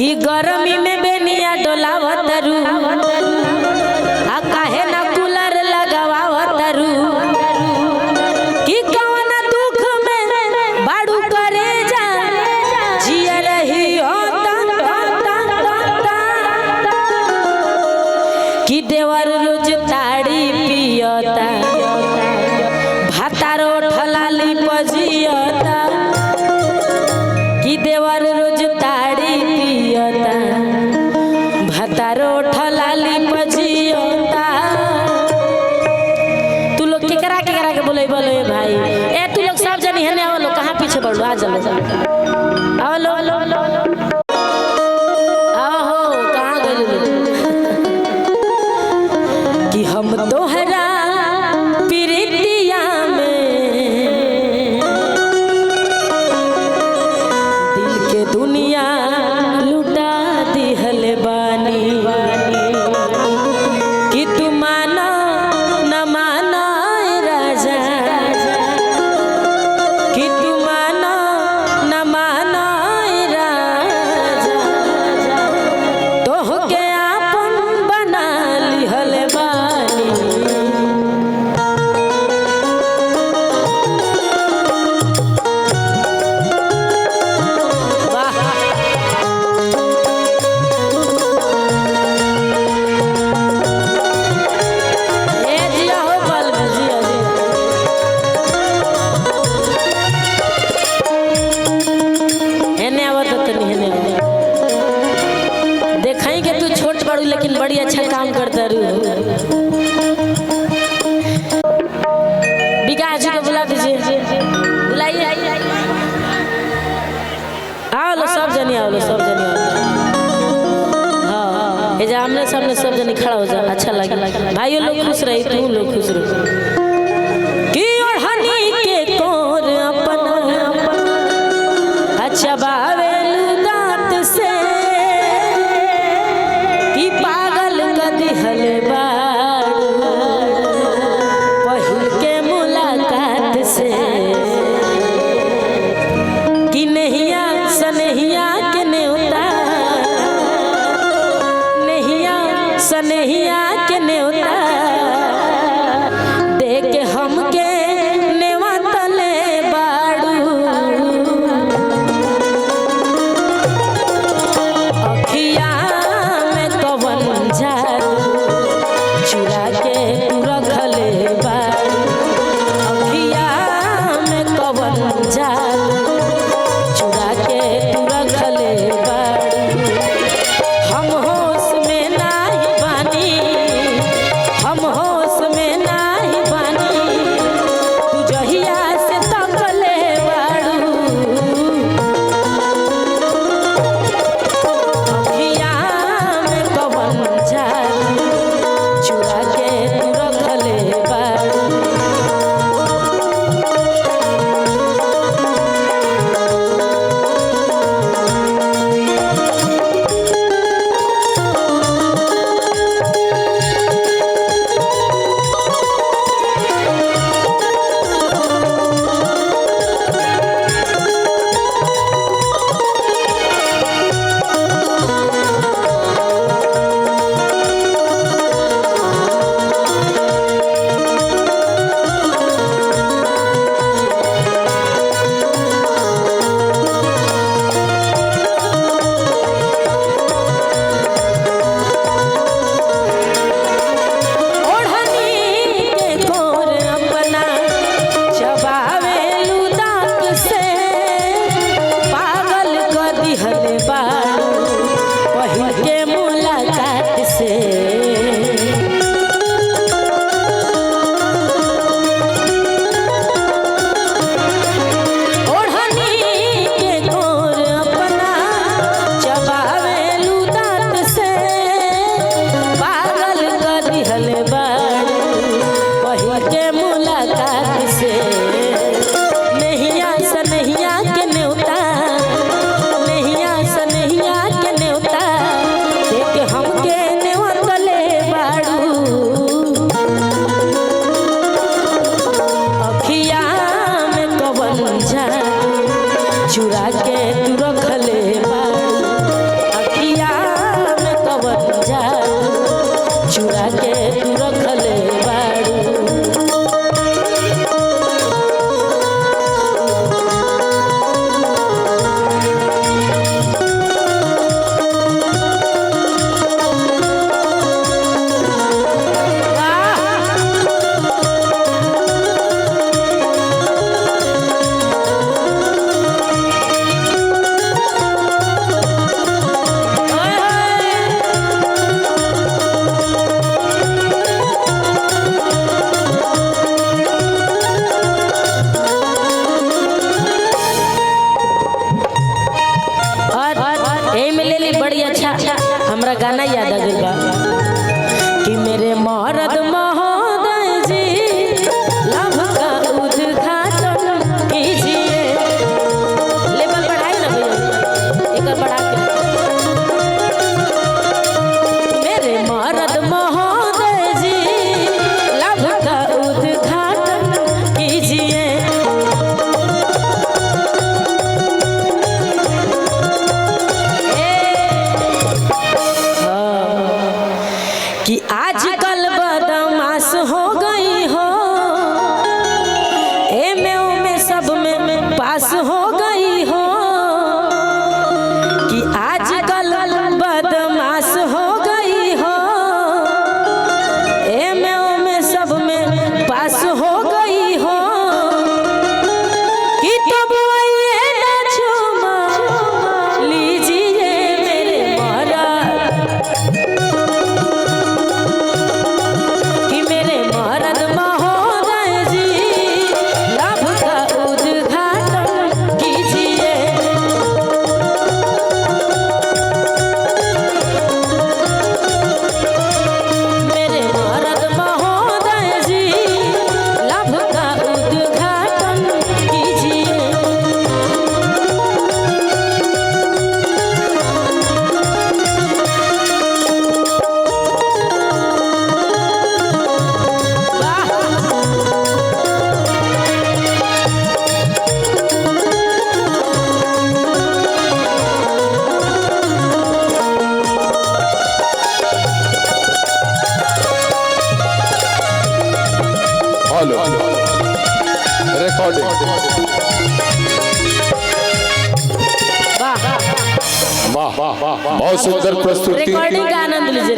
कि गर्मी में बेनिया डोलावतरू आ काहे ना कूलर लगावतरू कि कौन दुख में बाड़ू करे जा जिया रही हो कि देवर रोज ताड़ी पियता भातारो ठलाली पजियता कि देवर रोज ताड़ी पियता भातारो ठलाली पजियता। तू लोग केकरा केकरा के बोले बोले भाई ए तू लोग सब जनी हने आवलो कहां पीछे बढ़ो आ चलो आवलो आहो कहां गइल कि हम तोहरा प्रीतिया में दिल के दुनिया लुटा दिहल बानी कि तू मानो न मानो राजा कि तू मानो न मानो राजा तोहके आपन बना लिहल बानी। देखाई तू छोट बड़ू लेकिन बड़ी अच्छा काम करता रू। विकास जी को बुला दीजिए बुलाइए आओ लो सब जनी आओ लो सब जनी हाँ ये जो आमने सामने सब जनी खड़ा हो जा अच्छा लगे भाइयों लोग खुश रही तू लोग खुश रहो कि ओढ़नी के कोर अपन अच्छा बावेलू दांत से कि पागल कदी हलबाड़ू पहिल के मुलाकात से कि नहिया सनहिया के न्योता नहिया सनहिया के न्योता देख के हमके नेवा तले बाड़ू अखिया में कवन जादू चुरा के तू रखले बाड़ू अखिया में कवन जादू चुरा के तू रखले बाड़ू हम होश में नाही बानी हम होश में नाही बानी तू जहिया से तकले बाड़ू अखिया में कवन जादू चुरा के तू रखले बाड़ू। हमके नेवा तले बड़ी अच्छा हमरा गाना याद आ गइल बा कि मेरे मरद महोदय जी लव का उद्घाटन कीजिए। लेवल बढ़ाई ना भैया, एक बढ़ा के। मेरे मरद महोदय जी लव का उद्घाटन कीजिए। कि आजकल बदमाश हो गई हो, में सब में पास हो गई हो। कि आजकल बदमाश हो गई हो, में सब में पास हो गई हो। कि तुम ये ना चुमा लीजिए मेरे मरद, कि मेरे मरद महोदय जी लव का उद्घाटन कीजिए। मेरे मरद महोदय जी लव का उद्घाटन कीजिए। Hello recording. वाह वाह वाह वाह, बहुत सुंदर प्रस्तुति। रिकॉर्डिंग का आनंद लीजिए।